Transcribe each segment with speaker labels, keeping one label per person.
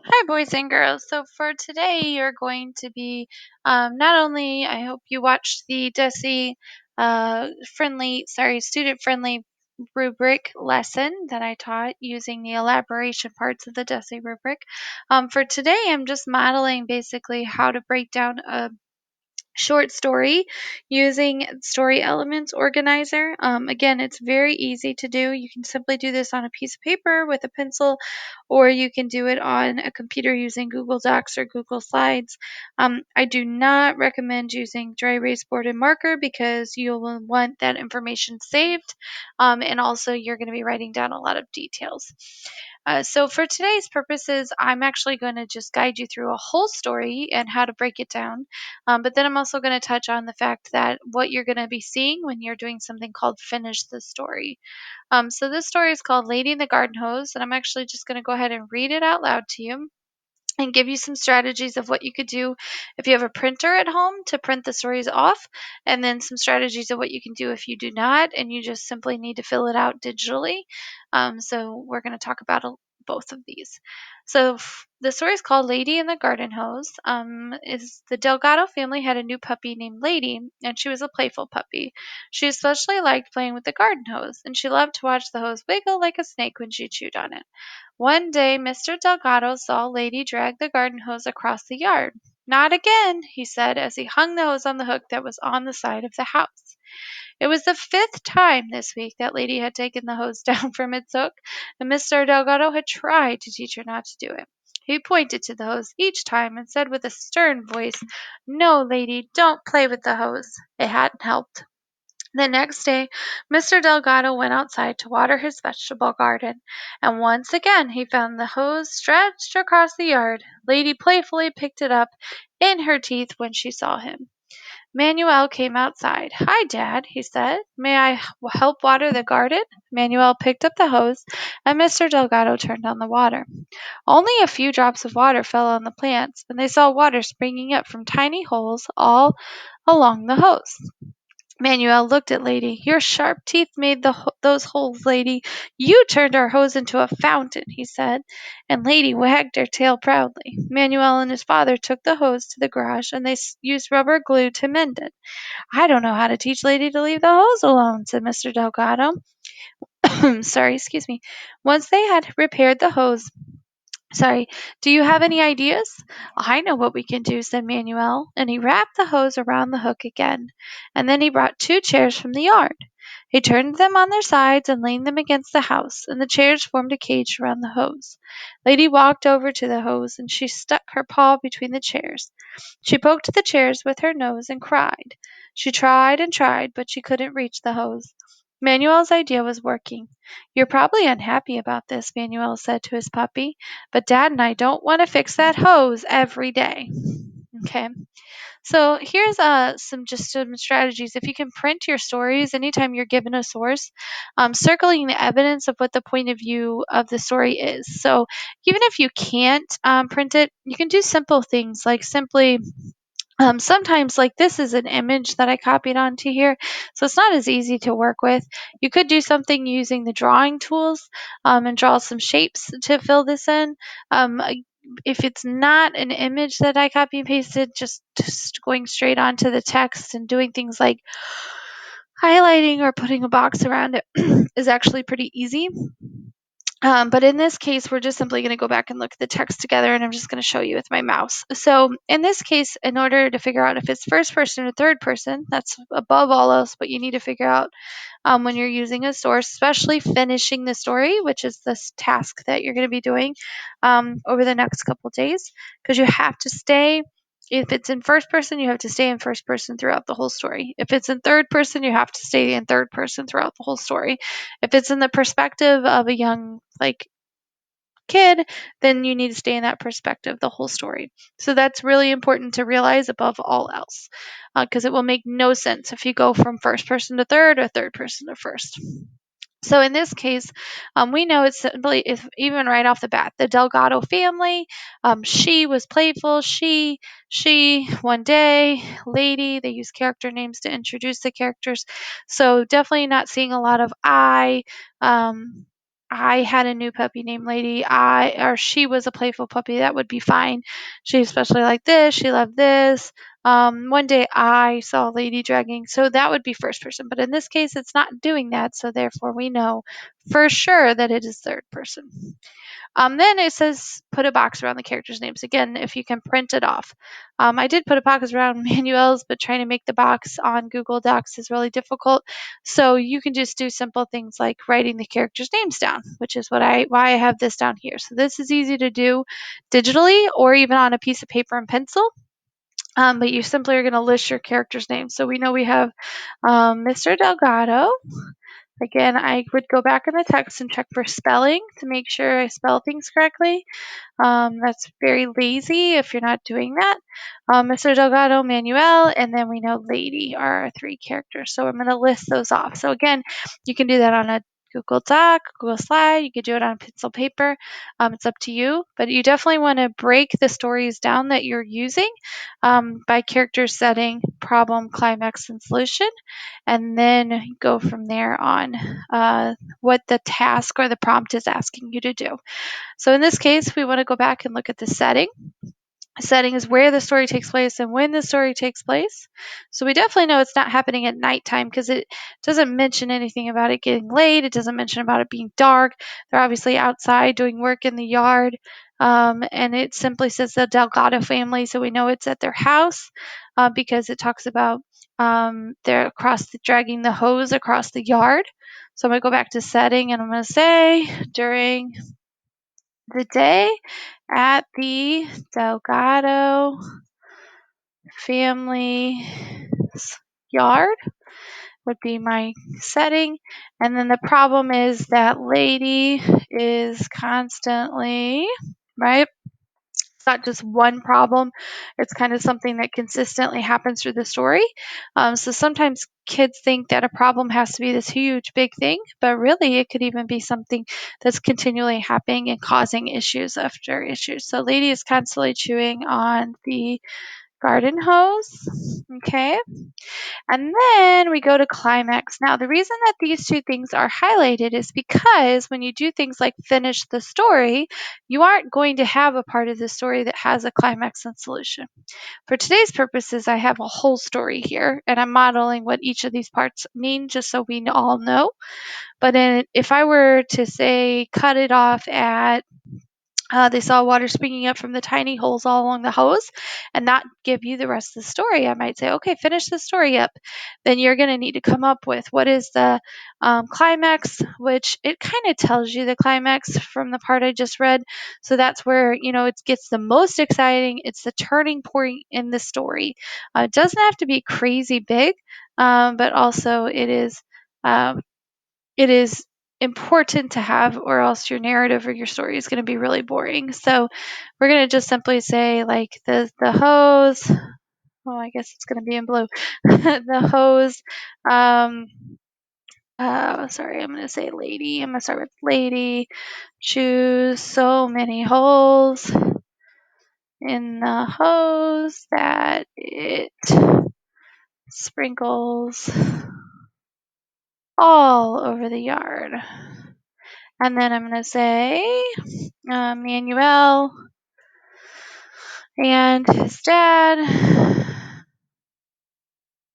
Speaker 1: Hi, boys and girls. So for today, you're going to be not only, I hope you watched the DESE student friendly rubric lesson that I taught using the elaboration parts of the DESE rubric. For today, I'm just modeling basically how to break down a short story using story elements organizer. Again, it's very easy to do. You can simply do this on a piece of paper with a pencil, or you can do it on a computer using Google Docs or Google Slides. I do not recommend using dry erase board and marker because you'll want that information saved, and also you're going to be writing down a lot of details. So for today's purposes, I'm actually going to just guide you through a whole story and how to break it down. But then I'm also going to touch on the fact that what you're going to be seeing when you're doing something called finish the story. So this story is called Lady in the Garden Hose, and I'm actually just going to go ahead and read it out loud to you and give you some strategies of what you could do if you have a printer at home to print the stories off, and then some strategies of what you can do if you do not and you just simply need to fill it out digitally. So we're going to talk about both of these. So the story is called Lady in the Garden Hose. Is the Delgado family had a new puppy named Lady, and she was a playful puppy. She especially liked playing with the garden hose, and she loved to watch the hose wiggle like a snake when she chewed on it. One day Mr. Delgado saw Lady drag the garden hose across the yard. "Not again," he said as he hung the hose on the hook that was on the side of the house. It was the fifth time this week that Lady had taken the hose down from its hook, and Mr. Delgado had tried to teach her not to do it. He pointed to the hose each time and said with a stern voice, "No, Lady, don't play with the hose." It hadn't helped. The next day, Mr. Delgado went outside to water his vegetable garden, and once again he found the hose stretched across the yard. Lady playfully picked it up in her teeth when she saw him. Manuel came outside. "Hi, Dad," he said. "May I help water the garden?" Manuel picked up the hose, and Mr. Delgado turned on the water. Only a few drops of water fell on the plants, and they saw water springing up from tiny holes all along the hose. Manuel looked at Lady. "Your sharp teeth made those holes, Lady. You turned our hose into a fountain," he said, and Lady wagged her tail proudly. Manuel and his father took the hose to the garage, and they used rubber glue to mend it. "I don't know how to teach Lady to leave the hose alone," said Mr. Delgado. Sorry, excuse me. Once they had repaired the hose, Sorry, do you have any ideas? "I know what we can do," said Manuel, and he wrapped the hose around the hook again. And then he brought two chairs from the yard. He turned them on their sides and leaned them against the house, and the chairs formed a cage around the hose. Lady walked over to the hose, and she stuck her paw between the chairs. She poked the chairs with her nose and cried. She tried and tried, but she couldn't reach the hose. Manuel's idea was working. "You're probably unhappy about this," Manuel said to his puppy, "but Dad and I don't want to fix that hose every day." Okay. So here's some strategies. If you can print your stories anytime you're given a source, circling the evidence of what the point of view of the story is. So even if you can't print it, you can do simple things like simply sometimes, like this is an image that I copied onto here, so it's not as easy to work with. You could do something using the drawing tools and draw some shapes to fill this in. If it's not an image that I copy and pasted, just going straight onto the text and doing things like highlighting or putting a box around it is actually pretty easy. But in this case, we're just simply going to go back and look at the text together, and I'm just going to show you with my mouse. So in this case, in order to figure out if it's first person or third person, that's above all else what you need to figure out when you're using a source, especially finishing the story, which is this task that you're going to be doing over the next couple days, because you have to stay. If it's in first person, you have to stay in first person throughout the whole story. If it's in third person, you have to stay in third person throughout the whole story. If it's in the perspective of a young kid, then you need to stay in that perspective the whole story. So that's really important to realize above all else, because it will make no sense if you go from first person to third or third person to first. So in this case, we know it's simply, if even right off the bat, the Delgado family. She was playful. One day, Lady. They use character names to introduce the characters. So definitely not seeing a lot of I. I had a new puppy named Lady. Or she was a playful puppy. That would be fine. She especially liked this. She loved this. One day I saw Lady dragging, so that would be first person. But in this case, it's not doing that, so therefore we know for sure that it is third person. Then it says put a box around the characters' names. Again, if you can print it off. I did put a box around Manuel's, but trying to make the box on Google Docs is really difficult. So you can just do simple things like writing the characters' names down, which is why I have this down here. So this is easy to do digitally or even on a piece of paper and pencil. But you simply are going to list your character's name. So we know we have Mr. Delgado. Again, I would go back in the text and check for spelling to make sure I spell things correctly. That's very lazy if you're not doing that. Mr. Delgado, Manuel, and then we know Lady are our three characters. So I'm going to list those off. So again, you can do that on a Google Doc, Google Slide. You could do it on pencil paper. It's up to you, but you definitely want to break the stories down that you're using by character setting, problem, climax, and solution, and then go from there on what the task or the prompt is asking you to do. So in this case, we want to go back and look at the setting. Setting is where the story takes place and when the story takes place. So we definitely know it's not happening at nighttime because it doesn't mention anything about it getting late. It doesn't mention about it being dark. They're obviously outside doing work in the yard. And it simply says the Delgado family, so we know it's at their house because it talks about they're dragging the hose across the yard. So I'm going to go back to setting and I'm going to say during the day at the Delgado family's yard would be my setting. And then the problem is that Lady is constantly, right? It's not just one problem. It's kind of something that consistently happens through the story. So sometimes kids think that a problem has to be this huge, big thing, but really it could even be something that's continually happening and causing issues after issues. So Lady is constantly chewing on the garden hose. Okay. And then we go to climax. Now, the reason that these two things are highlighted is because when you do things like finish the story, you aren't going to have a part of the story that has a climax and solution. For today's purposes, I have a whole story here, and I'm modeling what each of these parts mean just so we all know. But if I were to say cut it off at they saw water springing up from the tiny holes all along the hose and not give you the rest of the story. I might say, okay, finish the story up. Then you're going to need to come up with what is the climax, which it kind of tells you the climax from the part I just read. So that's where, it gets the most exciting. It's the turning point in the story. It doesn't have to be crazy big, but also it is important to have, or else your narrative or your story is going to be really boring. So we're going to just simply say like the hose. Oh, I guess it's going to be in blue. The hose. Sorry, I'm going to say Lady. I'm going to start with Lady. Choose so many holes in the hose that it sprinkles all over the yard. And then I'm going to say Manuel and his dad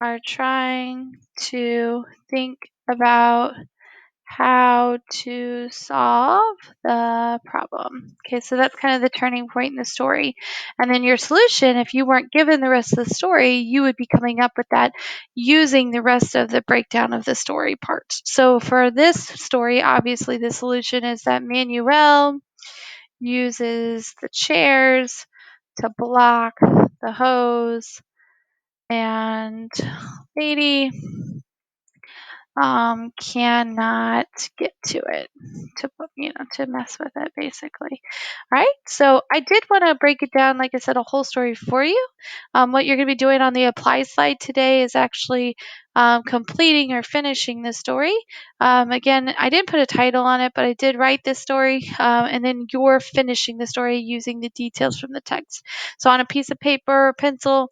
Speaker 1: are trying to think about how to solve the problem. Okay, so that's kind of the turning point in the story. And then your solution, if you weren't given the rest of the story, you would be coming up with that using the rest of the breakdown of the story parts. So for this story, obviously the solution is that Manuel uses the chairs to block the hose, and Lady cannot get to it to mess with it basically. All right, so I did want to break it down, like I said, a whole story for you. What you're going to be doing on the apply slide today is actually completing or finishing the story. Again, I didn't put a title on it, but I did write this story, and then you're finishing the story using the details from the text. So on a piece of paper or pencil,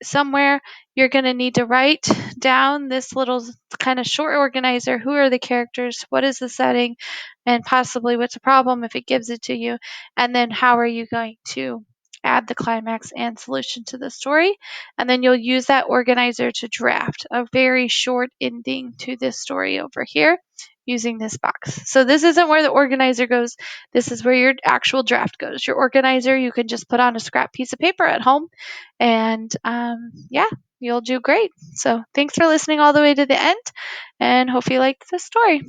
Speaker 1: somewhere you're going to need to write down this little kind of short organizer. Who are the characters? What is the setting? And possibly what's the problem if it gives it to you? And then how are you going to add the climax and solution to the story? And then you'll use that organizer to draft a very short ending to this story over here using this box. So this isn't where the organizer goes. This is where your actual draft goes. Your organizer you can just put on a scrap piece of paper at home, and yeah, you'll do great. So thanks for listening all the way to the end, and hope you liked the story.